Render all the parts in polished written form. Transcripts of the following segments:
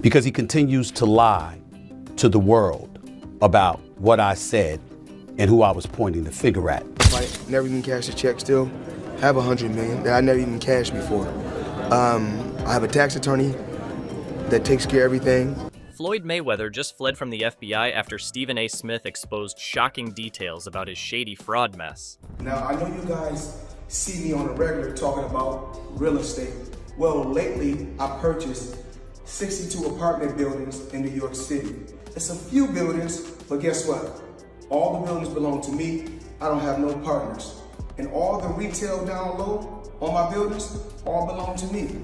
because he continues to lie to the world about what I said and who I was pointing the finger at. I never even cashed a check still. I have $100 million that I never even cashed before. I have a tax attorney that takes care of everything. Floyd Mayweather just fled from the FBI after Stephen A. Smith exposed shocking details about his shady fraud mess. Now, I know you guys see me on a regular talking about real estate. Well, lately, I purchased 62 apartment buildings in New York City. It's a few buildings, but guess what? All the buildings belong to me. I don't have no partners. And all the retail down low on my buildings all belong to me.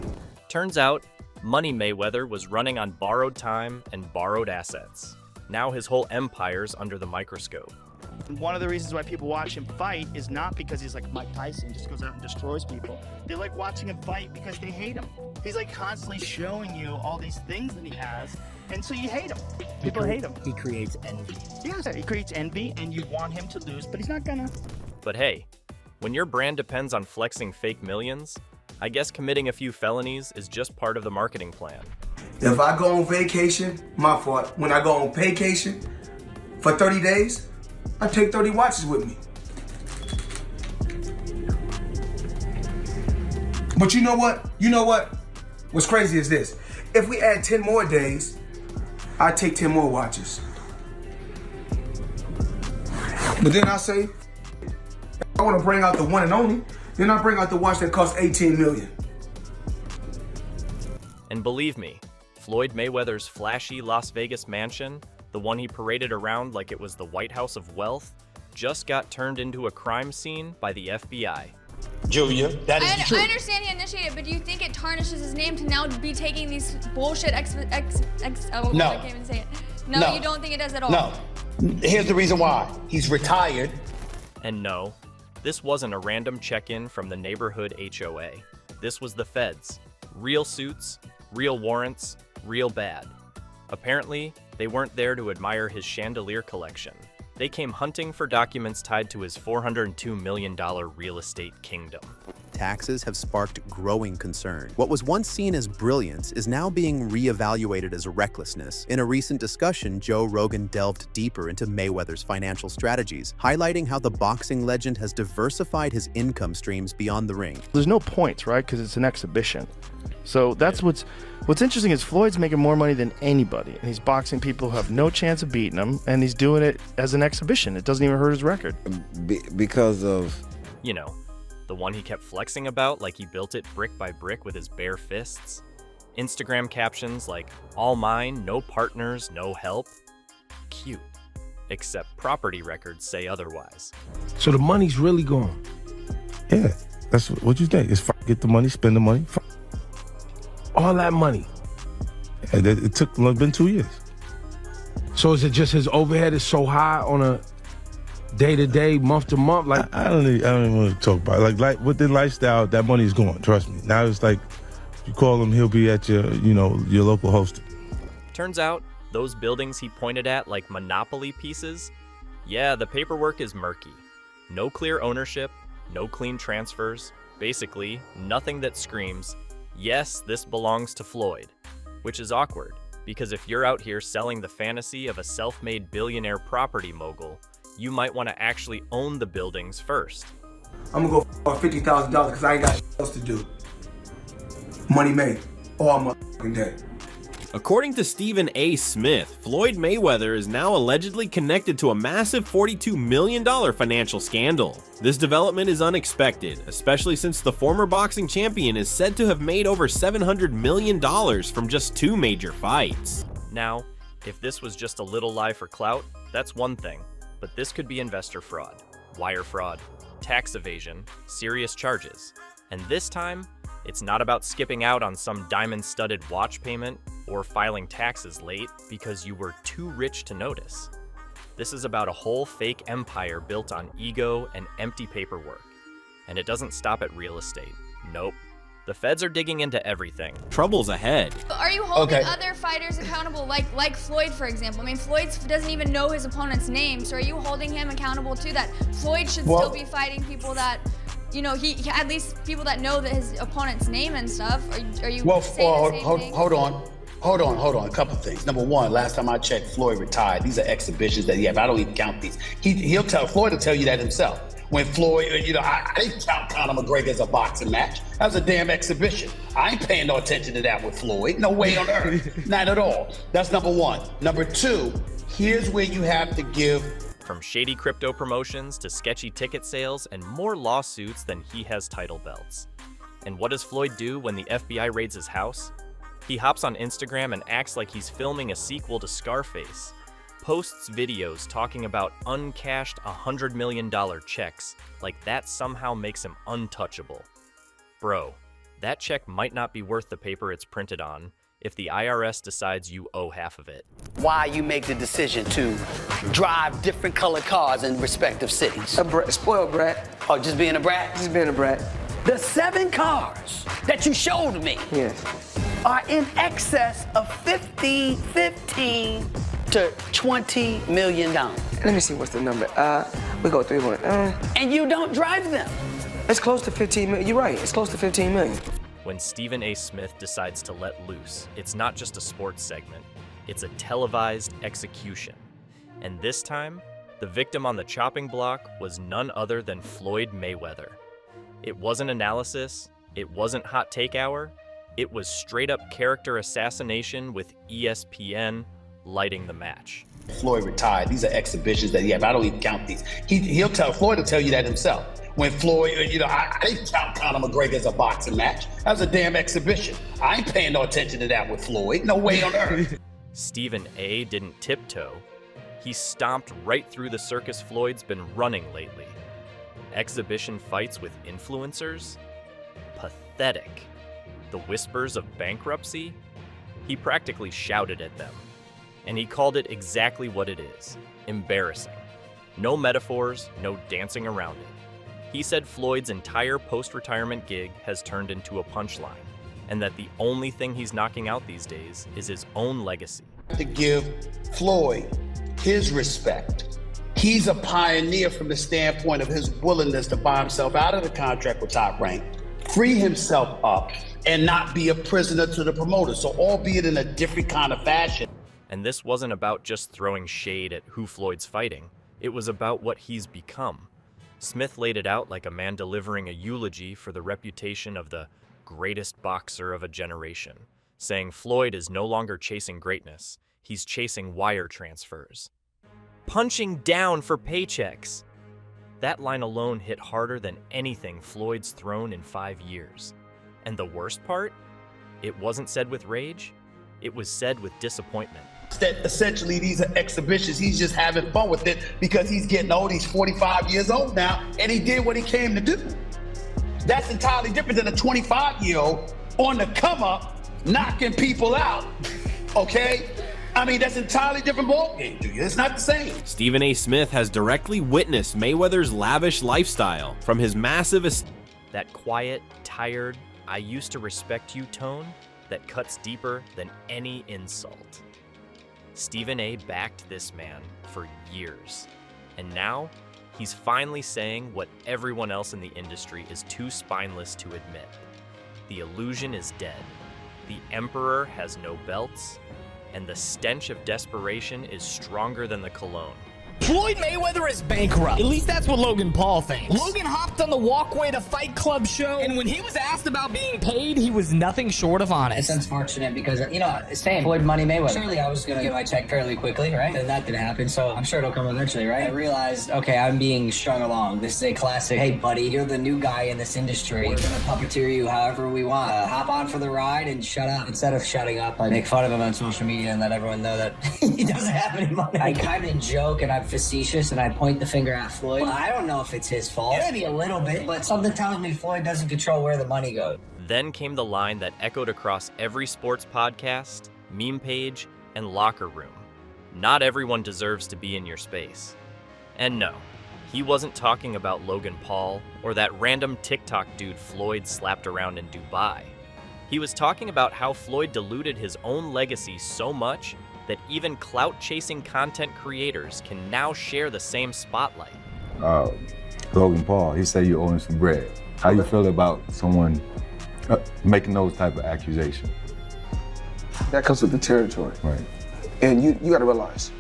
Turns out, Money Mayweather was running on borrowed time and borrowed assets. Now his whole empire's under the microscope. One of the reasons why people watch him fight is not because he's like Mike Tyson, just goes out and destroys people. They like watching him fight because they hate him. He's like constantly showing you all these things that he has, and so you hate him. People hate him. He creates envy. Yes, he creates envy, and you want him to lose, but he's not gonna. But hey, when your brand depends on flexing fake millions, I guess committing a few felonies is just part of the marketing plan. If I go on vacation, my fault. When I go on vacation for 30 days, I take 30 watches with me. But you know what? What's crazy is this. If we add 10 more days, I take 10 more watches. But then I say, I want to bring out the one and only, then I bring out the watch that costs 18 million. And believe me, Floyd Mayweather's flashy Las Vegas mansion, the one he paraded around like it was the White House of wealth, just got turned into a crime scene by the FBI. Julia, that is true. I understand he initiated, but do you think it tarnishes his name to now be taking these bullshit No. I can't even say it. No, you don't think it does at all? No. Here's the reason why. He's retired. And no, this wasn't a random check-in from the neighborhood HOA. This was the feds. Real suits, real warrants, real bad. Apparently, they weren't there to admire his chandelier collection. They came hunting for documents tied to his $402 million real estate kingdom. Taxes have sparked growing concern. What was once seen as brilliance is now being reevaluated as recklessness. In a recent discussion, Joe Rogan delved deeper into Mayweather's financial strategies, highlighting how the boxing legend has diversified his income streams beyond the ring. There's no points, right? Because it's an exhibition. So that's what's interesting is Floyd's making more money than anybody, and he's boxing people who have no chance of beating him, and he's doing it as an exhibition. It doesn't even hurt his record. Because of... You know, the one he kept flexing about like he built it brick by brick with his bare fists. Instagram captions like, all mine, no partners, no help. Cute. Except property records say otherwise. So the money's really gone? Yeah, that's what you think. It's get the money, spend the money. All that money? It took been 2 years. So is it just his overhead is so high on a day-to-day, month-to-month? Like I don't even want to talk about it. Like with the lifestyle, that money's gone, trust me. Now it's like, you call him, he'll be at your local host. Turns out, those buildings he pointed at like Monopoly pieces, yeah, the paperwork is murky. No clear ownership, no clean transfers, basically nothing that screams, yes, this belongs to Floyd, which is awkward, because if you're out here selling the fantasy of a self-made billionaire property mogul, you might want to actually own the buildings first. I'm gonna go for $50,000 because I ain't got else to do. Money made, all motherfucking day. According to Stephen A. Smith, Floyd Mayweather is now allegedly connected to a massive $42 million financial scandal. This development is unexpected, especially since the former boxing champion is said to have made over $700 million from just 2 major fights. Now, if this was just a little lie for clout, that's one thing, but this could be investor fraud, wire fraud, tax evasion, serious charges. And this time, it's not about skipping out on some diamond-studded watch payment or filing taxes late because you were too rich to notice. This is about a whole fake empire built on ego and empty paperwork. And it doesn't stop at real estate. Nope. The feds are digging into everything. Trouble's ahead. Are you holding other fighters accountable, like Floyd, for example? I mean, Floyd doesn't even know his opponent's name, so are you holding him accountable to that? Floyd should still be fighting people that, he at least people that know that his opponent's name and stuff. Are you saying the same thing? Hold on. Hold on. A couple things. Number one, last time I checked, Floyd retired. These are exhibitions that he have. I don't even count these. Floyd will tell you that himself. When Floyd, I didn't count Conor McGregor as a boxing match. That was a damn exhibition. I ain't paying no attention to that with Floyd. No way on earth. Not at all. That's number one. Number two, here's where you have to give. From shady crypto promotions to sketchy ticket sales and more lawsuits than he has title belts. And what does Floyd do when the FBI raids his house? He hops on Instagram and acts like he's filming a sequel to Scarface. Posts videos talking about uncashed $100 million checks like that somehow makes him untouchable. Bro, that check might not be worth the paper it's printed on if the IRS decides you owe half of it. Why you make the decision to drive different colored cars in respective cities? Spoiled brat. Oh, just being a brat? Just being a brat. The 7 cars that you showed me are in excess of $15 to $20 million. Let me see what's the number. We go 3-1. And you don't drive them. It's close to 15 million. You're right. It's close to 15 million. When Stephen A. Smith decides to let loose, it's not just a sports segment, it's a televised execution. And this time, the victim on the chopping block was none other than Floyd Mayweather. It wasn't analysis, it wasn't hot take hour, it was straight up character assassination with ESPN lighting the match. Floyd retired. These are exhibitions that he have. I don't even count these. Floyd will tell you that himself. When Floyd, I didn't count Conor McGregor as a boxing match. That was a damn exhibition. I ain't paying no attention to that with Floyd. No way on earth. Stephen A. didn't tiptoe. He stomped right through the circus Floyd's been running lately. Exhibition fights with influencers? Pathetic. The whispers of bankruptcy? He practically shouted at them. And he called it exactly what it is, embarrassing. No metaphors, no dancing around it. He said Floyd's entire post-retirement gig has turned into a punchline, and that the only thing he's knocking out these days is his own legacy. To give Floyd his respect. He's a pioneer from the standpoint of his willingness to buy himself out of the contract with Top Rank, free himself up, and not be a prisoner to the promoter. So albeit in a different kind of fashion. And this wasn't about just throwing shade at who Floyd's fighting. It was about what he's become. Smith laid it out like a man delivering a eulogy for the reputation of the greatest boxer of a generation, saying Floyd is no longer chasing greatness, he's chasing wire transfers. Punching down for paychecks. That line alone hit harder than anything Floyd's thrown in 5 years. And the worst part? It wasn't said with rage, it was said with disappointment. That essentially these are exhibitions. He's just having fun with it because he's getting old. He's 45 years old now, and he did what he came to do. That's entirely different than a 25-year-old on the come up, knocking people out, okay? I mean, that's an entirely different ballgame, dude. It's not the same. Stephen A. Smith has directly witnessed Mayweather's lavish lifestyle, from his massive that quiet, tired, I used to respect you tone that cuts deeper than any insult. Stephen A. backed this man for years, and now he's finally saying what everyone else in the industry is too spineless to admit. The illusion is dead, the emperor has no belts, and the stench of desperation is stronger than the cologne. Floyd Mayweather is bankrupt. At least that's what Logan Paul thinks. Logan hopped on the walkway to Fight Club show, and when he was asked about being paid, he was nothing short of honest. It's unfortunate because, same, Floyd Money Mayweather. Surely I was going to get my check fairly quickly, right? And that didn't happen, so I'm sure it'll come eventually, right? I realized, okay, I'm being strung along. This is a classic, hey, buddy, you're the new guy in this industry. We're going to puppeteer you however we want. Hop on for the ride and shut up. Instead of shutting up, I make fun of him on social media and let everyone know that he doesn't have any money. I kind of joke and I'm facetious and I point the finger at Floyd. Well, I don't know if it's his fault. Maybe a little bit, but something tells me Floyd doesn't control where the money goes. Then came the line that echoed across every sports podcast, meme page, and locker room. Not everyone deserves to be in your space. And no, he wasn't talking about Logan Paul or that random TikTok dude Floyd slapped around in Dubai. He was talking about how Floyd diluted his own legacy so much that even clout-chasing content creators can now share the same spotlight. Logan Paul, he said you owe him some bread. How you feel about someone making those type of accusations? That comes with the territory. Right. And you got to realize,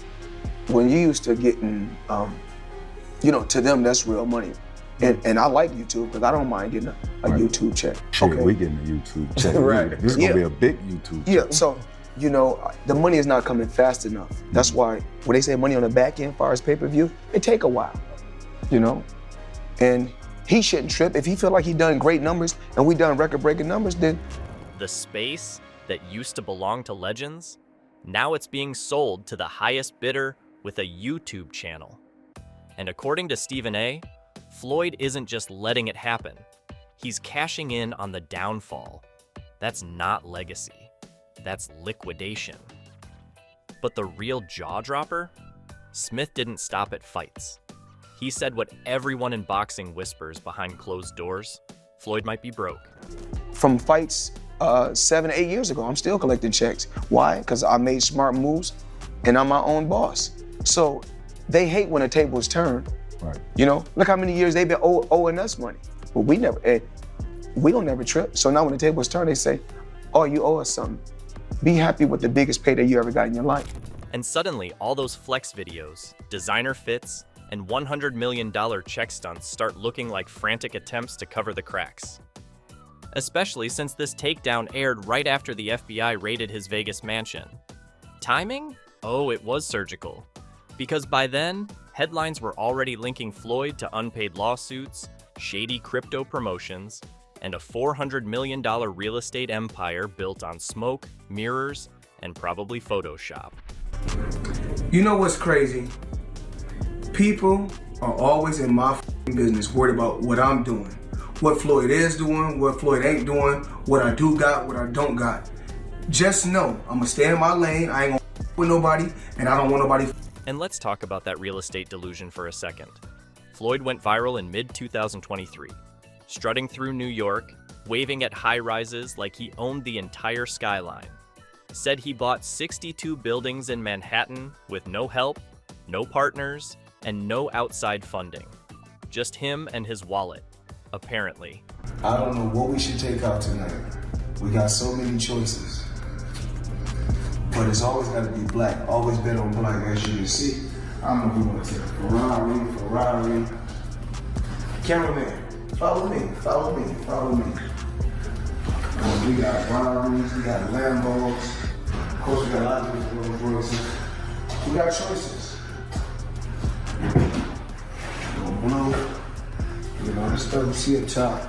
when you used to getting, to them, that's real money. And I like YouTube because I don't mind getting a YouTube check. Sure, we getting a YouTube check. Right. This is going to be a big YouTube check. Yeah, so, the money is not coming fast enough. That's why when they say money on the back end, as far as pay-per-view, it take a while, And he shouldn't trip. If he feel like he done great numbers and we done record-breaking numbers, then... The space that used to belong to legends, now it's being sold to the highest bidder with a YouTube channel. And according to Stephen A., Floyd isn't just letting it happen. He's cashing in on the downfall. That's not legacy. That's liquidation. But the real jaw-dropper? Smith didn't stop at fights. He said what everyone in boxing whispers behind closed doors: Floyd might be broke. From fights 7 or 8 years ago, I'm still collecting checks. Why? Because I made smart moves and I'm my own boss. So they hate when a table is turned. Right. Look how many years they've been owing us money. But we don't never trip. So now when the table is turned, they say, oh, you owe us something. Be happy with the biggest payday you ever got in your life. And suddenly, all those flex videos, designer fits, and $100 million check stunts start looking like frantic attempts to cover the cracks. Especially since this takedown aired right after the FBI raided his Vegas mansion. Timing? Oh, it was surgical. Because by then, headlines were already linking Floyd to unpaid lawsuits, shady crypto promotions, and a $400 million real estate empire built on smoke, mirrors, and probably Photoshop. You know what's crazy? People are always in my business worried about what I'm doing. What Floyd is doing, what Floyd ain't doing, what I do got, what I don't got. Just know, I'm gonna stay in my lane, I ain't gonna with nobody, and I don't want nobody. And let's talk about that real estate delusion for a second. Floyd went viral in mid-2023, strutting through New York, waving at high-rises like he owned the entire skyline. Said he bought 62 buildings in Manhattan with no help, no partners, and no outside funding. Just him and his wallet, apparently. I don't know what we should take out tonight. We got so many choices. But it's always got to be black. Always bet on black, as you can see. I don't know if we want to take a Ferrari. Cameraman, follow me. We got Ferraris, we got Lambos. Of course, we got a lot of these Rolls Royces. We got choices. Blue. This stuff you see up top.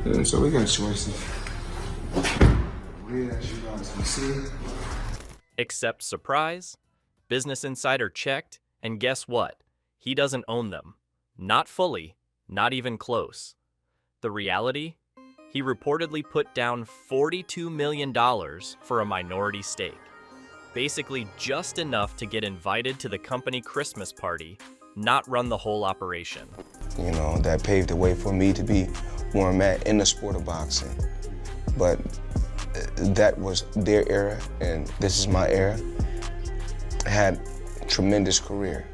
Yeah, so we got choices. Red, as you guys can see. Except surprise, Business Insider checked, and guess what? He doesn't own them. Not fully, not even close. The reality? He reportedly put down $42 million for a minority stake. Basically just enough to get invited to the company Christmas party, not run the whole operation. That paved the way for me to be where I'm at in the sport of boxing. But that was their era, and this is my era. I had a tremendous career.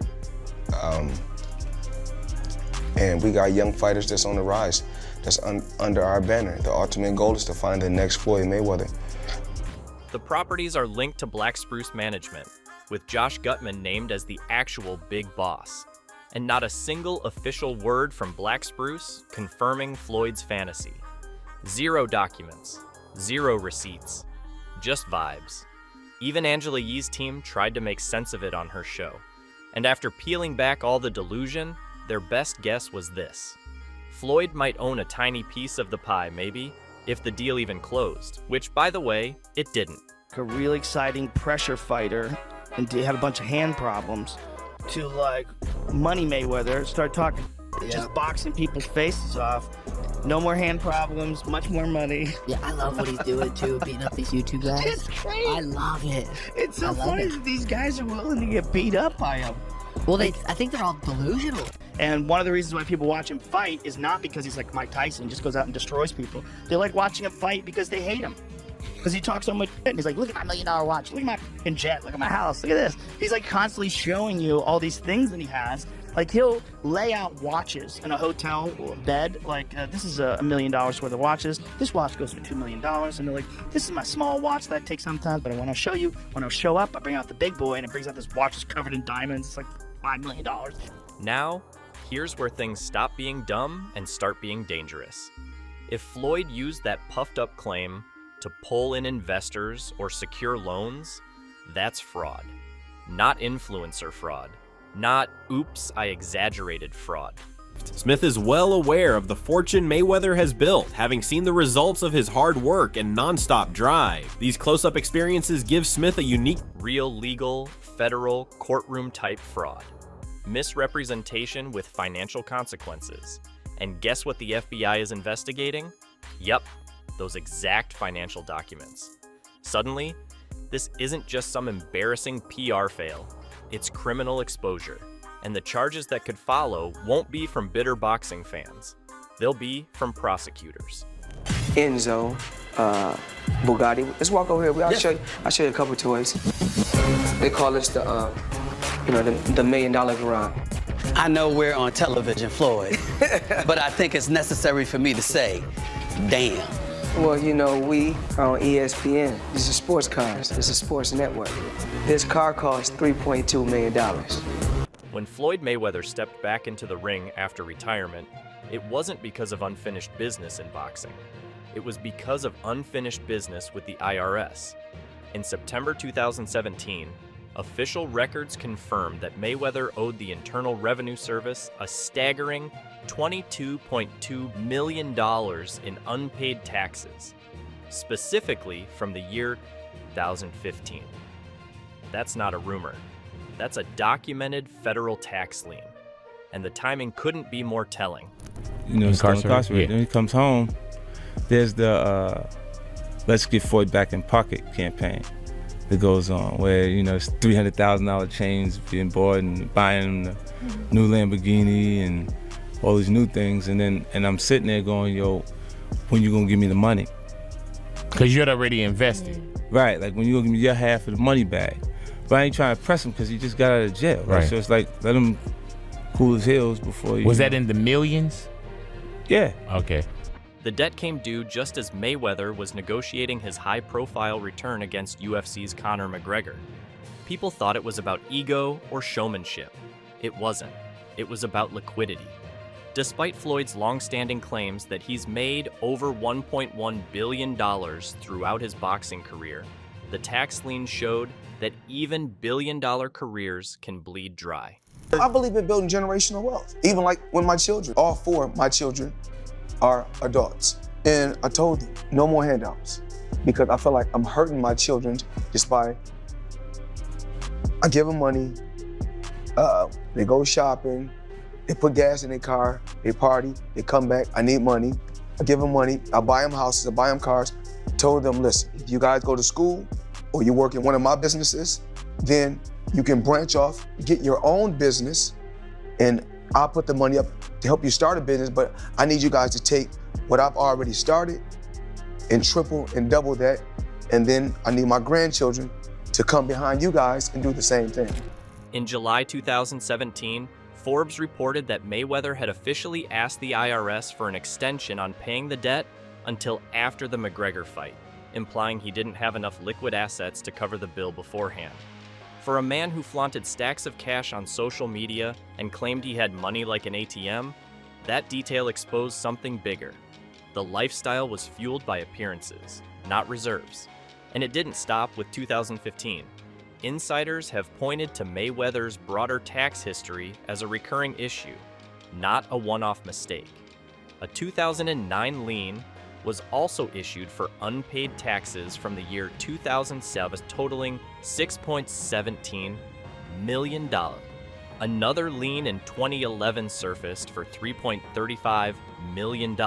And we got young fighters that's on the rise, that's under our banner. The ultimate goal is to find the next Floyd Mayweather. The properties are linked to Black Spruce Management, with Josh Gutman named as the actual big boss. And not a single official word from Black Spruce confirming Floyd's fantasy. 0 documents, 0 receipts, just vibes. Even Angela Yee's team tried to make sense of it on her show. And after peeling back all the delusion, their best guess was this. Floyd might own a tiny piece of the pie, maybe, if the deal even closed, which, by the way, it didn't. A real exciting pressure fighter and had a bunch of hand problems to Money Mayweather, start talking, just boxing people's faces off. No more hand problems, much more money. Yeah, I love what he's doing too, beating up these YouTube guys. It's great. I love it. It's so funny that these guys are willing to get beat up by him. Well, I think they're all delusional. And one of the reasons why people watch him fight is not because he's like Mike Tyson, just goes out and destroys people. They like watching him fight because they hate him. Because he talks so much shit, and he's like, look at my $1 million watch, look at my jet, look at my house, look at this. He's constantly showing you all these things that he has. Like, he'll lay out watches in a hotel bed. Like, this is $1 million worth of watches. This watch goes for $2 million. And they're like, this is my small watch that I take sometimes, but when I show you, when I show up, I bring out the big boy, and it brings out this watch that's covered in diamonds. It's like $5 million. Now, here's where things stop being dumb and start being dangerous. If Floyd used that puffed up claim to pull in investors or secure loans, that's fraud. Not influencer fraud. Not, oops, I exaggerated fraud. Smith is well aware of the fortune Mayweather has built, having seen the results of his hard work and nonstop drive. These close-up experiences give Smith a unique, real legal, federal, courtroom-type fraud. Misrepresentation with financial consequences. And guess what the FBI is investigating? Yep, those exact financial documents. Suddenly, this isn't just some embarrassing PR fail. It's criminal exposure, and the charges that could follow won't be from bitter boxing fans. They'll be from prosecutors. Enzo, Bugatti. Let's walk over here. I'll show you a couple toys. They call this the $1 million garage. I know we're on television, Floyd, but I think it's necessary for me to say, damn. Well, you know, we are on ESPN. These are sports cars. It's a sports network. This car costs $3.2 million. When Floyd Mayweather stepped back into the ring after retirement, it wasn't because of unfinished business in boxing. It was because of unfinished business with the IRS. In September 2017, official records confirmed that Mayweather owed the Internal Revenue Service a staggering $22.2 million in unpaid taxes, specifically from the year 2015. That's not a rumor. That's a documented federal tax lien, and the timing couldn't be more telling. You know, still incarcerated. When he comes home, there's the Let's Get Floyd Back in Pocket campaign that goes on, where, you know, it's $300,000 chains being bought and buying the new Lamborghini and all these new things, and I'm sitting there going, yo, when you gonna give me the money? Because you had already invested. Right, like when you gonna give me your half of the money back. But I ain't trying to press him because he just got out of jail, right? So it's like, let him cool his heels before you... Was that in the millions? Yeah. Okay. The debt came due just as Mayweather was negotiating his high-profile return against UFC's Conor McGregor. People thought it was about ego or showmanship. It wasn't. It was about liquidity. Despite Floyd's long-standing claims that he's made over $1.1 billion throughout his boxing career, the tax lien showed that even billion-dollar careers can bleed dry. I believe in building generational wealth. Even like when my children, all four of my children are adults. And I told them, no more handouts. Because I feel like I'm hurting my children just by, I give them money, they go shopping, they put gas in their car, they party, they come back, I need money. I give them money, I buy them houses, I buy them cars. Told them, listen, if you guys go to school or you work in one of my businesses, then you can branch off, get your own business, and I'll put the money up to help you start a business, but I need you guys to take what I've already started and triple and double that, and then I need my grandchildren to come behind you guys and do the same thing. In July 2017, Forbes reported that Mayweather had officially asked the IRS for an extension on paying the debt until after the McGregor fight, implying he didn't have enough liquid assets to cover the bill beforehand. For a man who flaunted stacks of cash on social media and claimed he had money like an ATM, that detail exposed something bigger. The lifestyle was fueled by appearances, not reserves. And it didn't stop with 2015. Insiders have pointed to Mayweather's broader tax history as a recurring issue, not a one-off mistake. A 2009 lien was also issued for unpaid taxes from the year 2007, totaling $6.17 million. Another lien in 2011 surfaced for $3.35 million.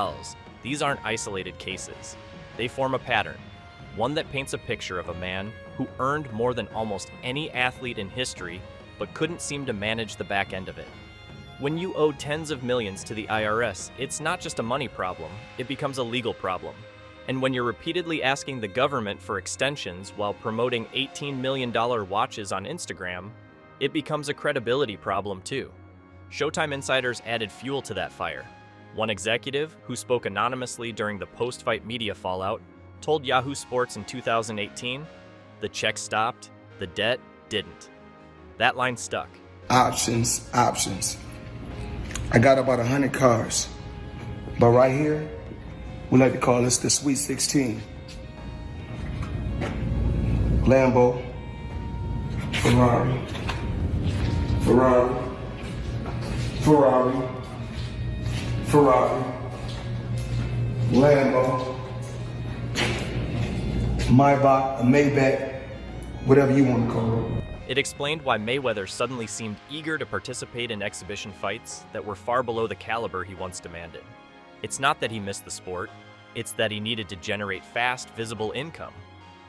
These aren't isolated cases. They form a pattern, one that paints a picture of a man who earned more than almost any athlete in history, but couldn't seem to manage the back end of it. When you owe tens of millions to the IRS, it's not just a money problem, it becomes a legal problem. And when you're repeatedly asking the government for extensions while promoting $18 million watches on Instagram, it becomes a credibility problem too. Showtime insiders added fuel to that fire. One executive, who spoke anonymously during the post-fight media fallout, told Yahoo Sports in 2018, "The check stopped, the debt didn't." That line stuck. Options, options. I got about 100 cars, but right here, we like to call this the Sweet 16. Lambo, Ferrari, Ferrari, Ferrari, Ferrari, Lambo, Maybach, a Maybach, whatever you want to call it. It explained why Mayweather suddenly seemed eager to participate in exhibition fights that were far below the caliber he once demanded. It's not that he missed the sport, it's that he needed to generate fast, visible income.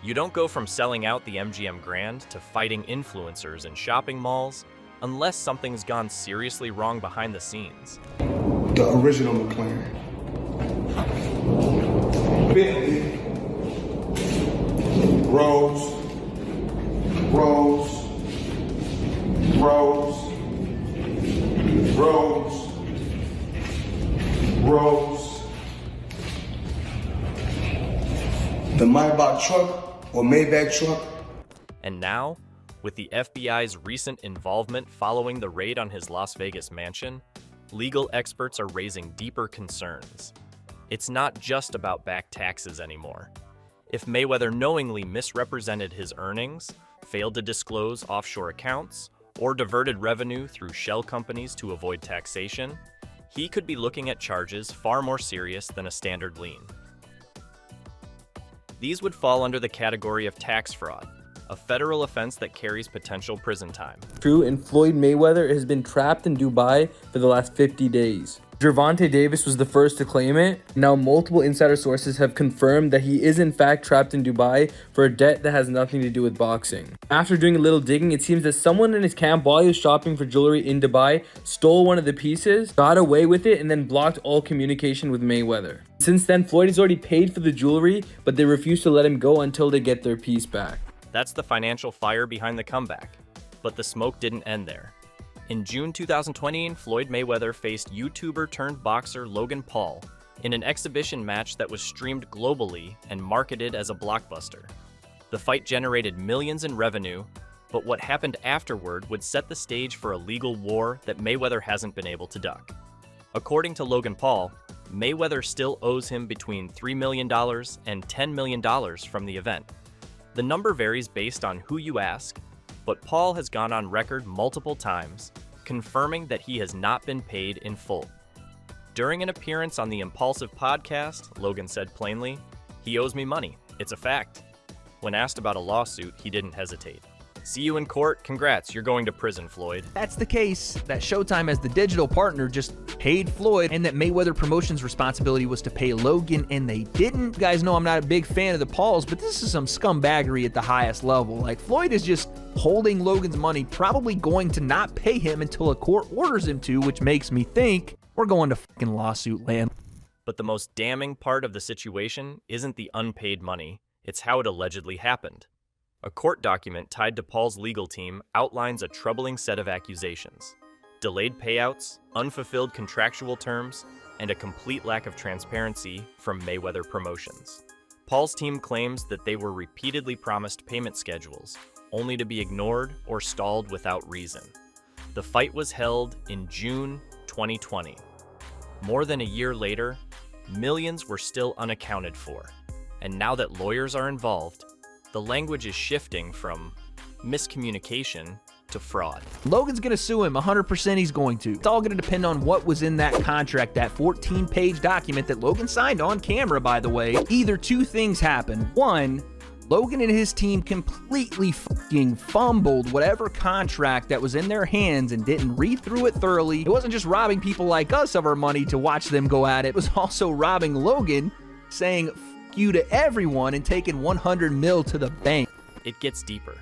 You don't go from selling out the MGM Grand to fighting influencers in shopping malls unless something's gone seriously wrong behind the scenes. The original McLaren. Bentley. Rose. Rose. Rose. Rose. Rose. The Maybach truck or Maybach truck. And now, with the FBI's recent involvement following the raid on his Las Vegas mansion, legal experts are raising deeper concerns. It's not just about back taxes anymore. If Mayweather knowingly misrepresented his earnings, failed to disclose offshore accounts, or diverted revenue through shell companies to avoid taxation, he could be looking at charges far more serious than a standard lien. These would fall under the category of tax fraud, a federal offense that carries potential prison time. True, and Floyd Mayweather has been trapped in Dubai for the last 50 days. Gervonta Davis was the first to claim it. Now multiple insider sources have confirmed that he is in fact trapped in Dubai for a debt that has nothing to do with boxing. After doing a little digging, it seems that someone in his camp while he was shopping for jewelry in Dubai stole one of the pieces, got away with it, and then blocked all communication with Mayweather. Since then, Floyd has already paid for the jewelry, but they refuse to let him go until they get their piece back. That's the financial fire behind the comeback. But the smoke didn't end there. In June 2020, Floyd Mayweather faced YouTuber-turned-boxer Logan Paul in an exhibition match that was streamed globally and marketed as a blockbuster. The fight generated millions in revenue, but what happened afterward would set the stage for a legal war that Mayweather hasn't been able to duck. According to Logan Paul, Mayweather still owes him between $3 million and $10 million from the event. The number varies based on who you ask, but Paul has gone on record multiple times, confirming that he has not been paid in full. During an appearance on the Impulsive podcast, Logan said plainly, "He owes me money. It's a fact." When asked about a lawsuit, he didn't hesitate. "See you in court. Congrats, you're going to prison, Floyd." That's the case that Showtime as the digital partner just paid Floyd, and that Mayweather Promotions' responsibility was to pay Logan, and they didn't. You guys know I'm not a big fan of the Pauls, but this is some scumbaggery at the highest level. Like, Floyd is just holding Logan's money, probably going to not pay him until a court orders him to, which makes me think we're going to fucking lawsuit land. But the most damning part of the situation isn't the unpaid money, it's how it allegedly happened. A court document tied to Paul's legal team outlines a troubling set of accusations: delayed payouts, unfulfilled contractual terms, and a complete lack of transparency from Mayweather Promotions. Paul's team claims that they were repeatedly promised payment schedules, only to be ignored or stalled without reason. The fight was held in June 2020. More than a year later, millions were still unaccounted for. And now that lawyers are involved, the language is shifting from miscommunication to fraud. Logan's gonna sue him, 100% he's going to. It's all gonna depend on what was in that contract, that 14-page document that Logan signed on camera, by the way. Either two things happen. One, Logan and his team completely fucking fumbled whatever contract that was in their hands and didn't read through it thoroughly. It wasn't just robbing people like us of our money to watch them go at it. It was also robbing Logan, saying fuck you to everyone and taking 100 mil to the bank. It gets deeper.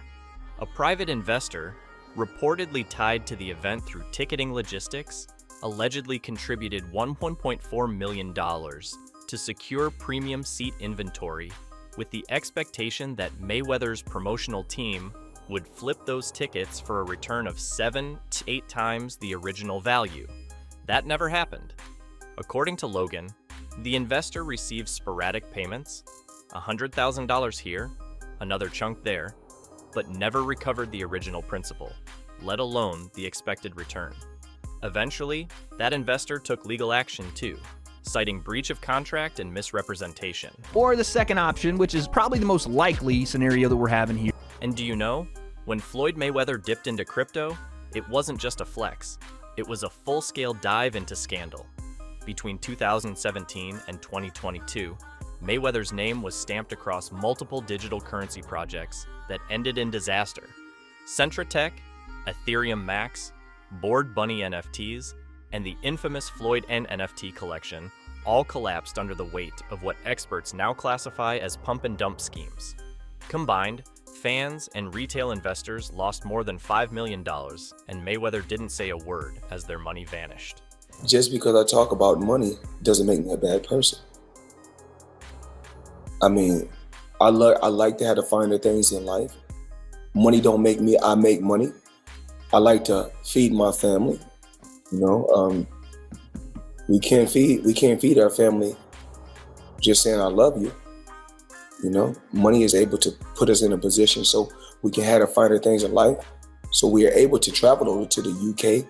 A private investor, reportedly tied to the event through ticketing logistics, allegedly contributed $1.4 million to secure premium seat inventory with the expectation that Mayweather's promotional team would flip those tickets for a return of 7 to 8 times the original value. That never happened. According to Logan, the investor received sporadic payments, $100,000 here, another chunk there, but never recovered the original principal, let alone the expected return. Eventually, that investor took legal action too, citing breach of contract and misrepresentation. Or the second option, which is probably the most likely scenario that we're having here. And do you know, when Floyd Mayweather dipped into crypto, it wasn't just a flex, it was a full-scale dive into scandal. Between 2017 and 2022, Mayweather's name was stamped across multiple digital currency projects that ended in disaster. Centratech, Ethereum Max, Bored Bunny NFTs, and the infamous Floyd N NFT collection all collapsed under the weight of what experts now classify as pump and dump schemes. Combined, fans and retail investors lost more than $5 million, and Mayweather didn't say a word as their money vanished. Just because I talk about money doesn't make me a bad person. I mean, I like to have the finer things in life. Money don't make me, I make money. I like to feed my family. You know, we can't feed our family just saying I love you. You know, money is able to put us in a position so we can have the finer things in life. So we are able to travel over to the UK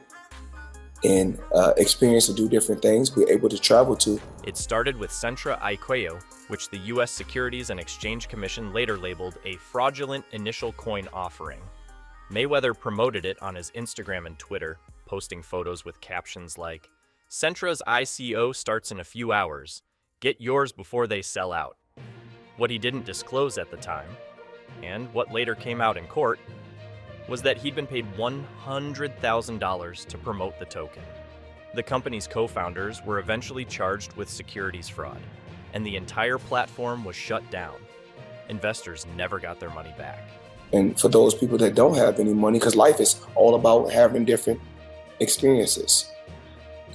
and experience and do different things. We're able to travel to. It started with Centra Iqueo, which the U.S. Securities and Exchange Commission later labeled a fraudulent initial coin offering. Mayweather promoted it on his Instagram and Twitter, posting photos with captions like, "Centra's ICO starts in a few hours. Get yours before they sell out." What he didn't disclose at the time, and what later came out in court, was that he'd been paid $100,000 to promote the token. The company's co-founders were eventually charged with securities fraud, and the entire platform was shut down. Investors never got their money back. And for those people that don't have any money, because life is all about having different experiences.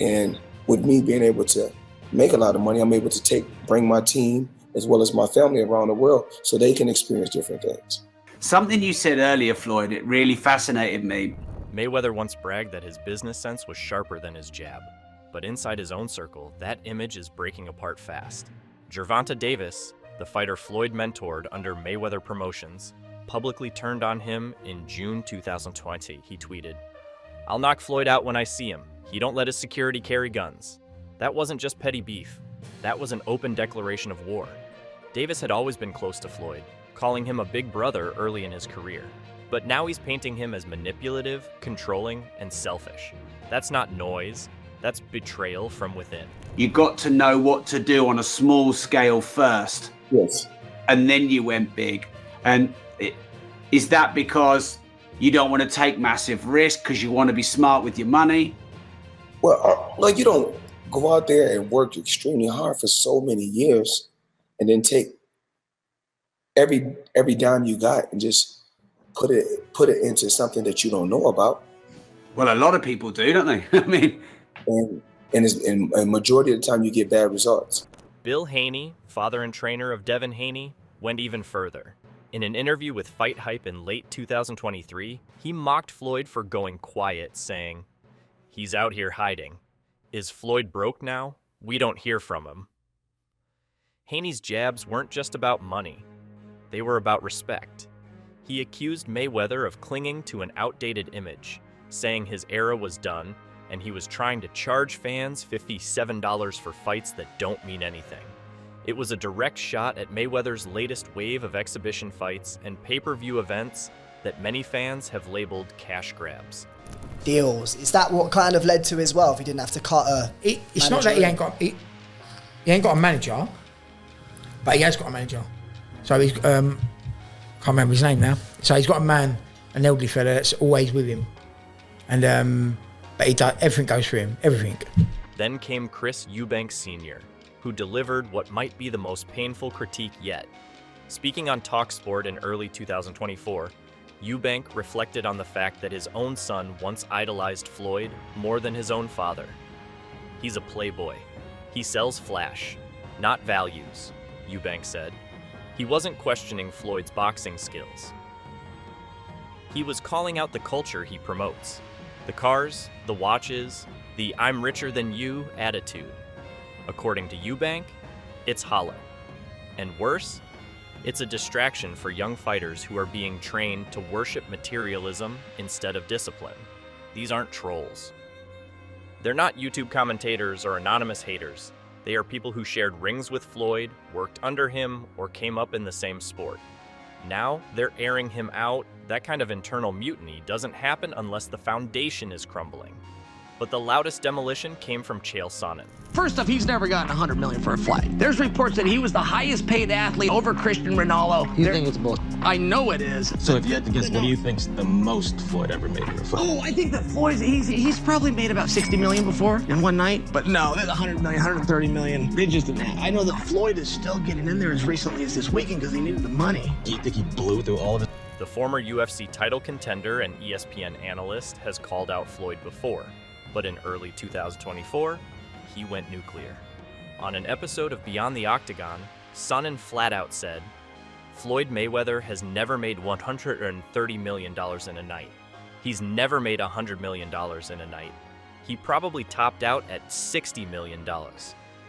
And with me being able to make a lot of money, I'm able to bring my team as well as my family around the world so they can experience different things. Something you said earlier, Floyd, it really fascinated me. Mayweather once bragged that his business sense was sharper than his jab. But inside his own circle, that image is breaking apart fast. Gervonta Davis, the fighter Floyd mentored under Mayweather Promotions, publicly turned on him in June 2020. He tweeted, "I'll knock Floyd out when I see him. He don't let his security carry guns." That wasn't just petty beef. That was an open declaration of war. Davis had always been close to Floyd, calling him a big brother early in his career. But now he's painting him as manipulative, controlling, and selfish. That's not noise. That's betrayal from within. You got to know what to do on a small scale first. Yes. And then you went big. And is that because you don't want to take massive risk because you want to be smart with your money? Well, like, you don't go out there and work extremely hard for so many years and then take every dime you got and just put it into something that you don't know about. Well, a lot of people do, don't they? I mean, and a majority of the time you get bad results. Bill Haney, father and trainer of Devin Haney, went even further. In an interview with Fight Hype in late 2023, he mocked Floyd for going quiet, saying, "He's out here hiding. Is Floyd broke now? We don't hear from him." Haney's jabs weren't just about money. They were about respect. He accused Mayweather of clinging to an outdated image, saying his era was done, and he was trying to charge fans $57 for fights that don't mean anything. It was a direct shot at Mayweather's latest wave of exhibition fights and pay-per-view events that many fans have labeled cash grabs. Deals. Is that what kind of led to as well, if he didn't have to cut a It's not that he ain't got a manager, but he has got a manager. So he's, can't remember his name now. So he's got a man, an elderly fella that's always with him. And, but he does, everything goes through him, everything. Then came Chris Eubanks Sr., who delivered what might be the most painful critique yet. Speaking on TalkSport in early 2024, Eubank reflected on the fact that his own son once idolized Floyd more than his own father. "He's a playboy. He sells flash, not values," Eubank said. He wasn't questioning Floyd's boxing skills. He was calling out the culture he promotes. The cars, the watches, the "I'm richer than you" attitude. According to Eubank, it's hollow. And worse, it's a distraction for young fighters who are being trained to worship materialism instead of discipline. These aren't trolls. They're not YouTube commentators or anonymous haters. They are people who shared rings with Floyd, worked under him, or came up in the same sport. Now they're airing him out. That kind of internal mutiny doesn't happen unless the foundation is crumbling. But the loudest demolition came from Chael Sonnen. First off, he's never gotten $100 million for a fight. There's reports that he was the highest paid athlete over Christian Ronaldo. You think it's bull? I know it is. So if you had to guess, what do you think's the most Floyd ever made in a fight? Oh, I think that Floyd's, he's probably made about 60 million before in one night. But no, there's 100 million, 130 million. They just didn't have. I know that Floyd is still getting in there as recently as this weekend because he needed the money. Do you think he blew through all of it? The former UFC title contender and ESPN analyst has called out Floyd before, but in early 2024, he went nuclear. On an episode of Beyond the Octagon, Sonnen flat out said, "Floyd Mayweather has never made $130 million in a night. He's never made $100 million in a night. He probably topped out at $60 million.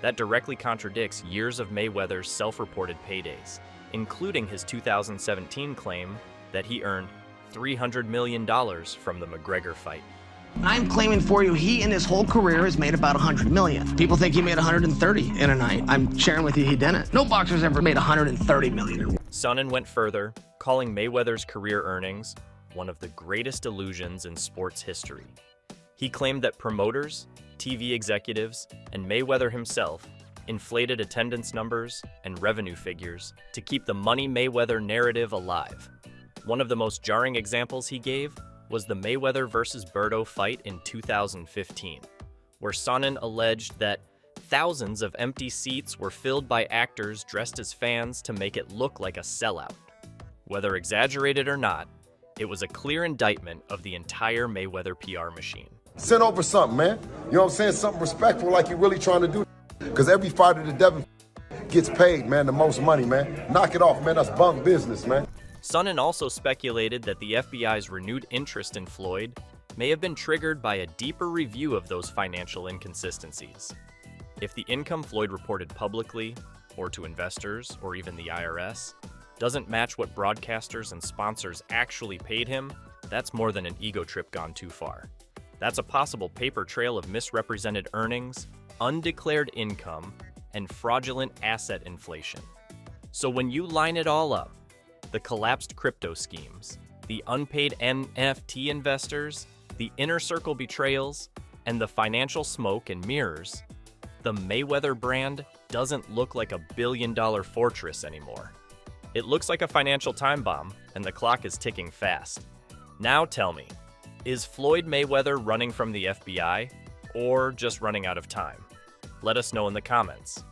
That directly contradicts years of Mayweather's self-reported paydays, including his 2017 claim that he earned $300 million from the McGregor fight." I'm claiming for you, he in his whole career has made about 100 million. People think he made 130 in a night. I'm sharing with you he didn't. No boxer's ever made 130 million. Sonnen went further, calling Mayweather's career earnings one of the greatest delusions in sports history. He claimed that promoters, TV executives, and Mayweather himself inflated attendance numbers and revenue figures to keep the Money Mayweather narrative alive. One of the most jarring examples he gave was the Mayweather versus Berto fight in 2015, where Sonnen alleged that thousands of empty seats were filled by actors dressed as fans to make it look like a sellout. Whether exaggerated or not, it was a clear indictment of the entire Mayweather PR machine. Send over something, man. You know what I'm saying? Something respectful like you're really trying to do. Because every fighter that Devin gets paid, man, the most money, man. Knock it off, man. That's bunk business, man. Sonnen also speculated that the FBI's renewed interest in Floyd may have been triggered by a deeper review of those financial inconsistencies. If the income Floyd reported publicly, or to investors, or even the IRS, doesn't match what broadcasters and sponsors actually paid him, that's more than an ego trip gone too far. That's a possible paper trail of misrepresented earnings, undeclared income, and fraudulent asset inflation. So when you line it all up, the collapsed crypto schemes, the unpaid NFT investors, the inner circle betrayals, and the financial smoke and mirrors, the Mayweather brand doesn't look like a billion-dollar fortress anymore. It looks like a financial time bomb, and the clock is ticking fast. Now tell me, is Floyd Mayweather running from the FBI, or just running out of time? Let us know in the comments.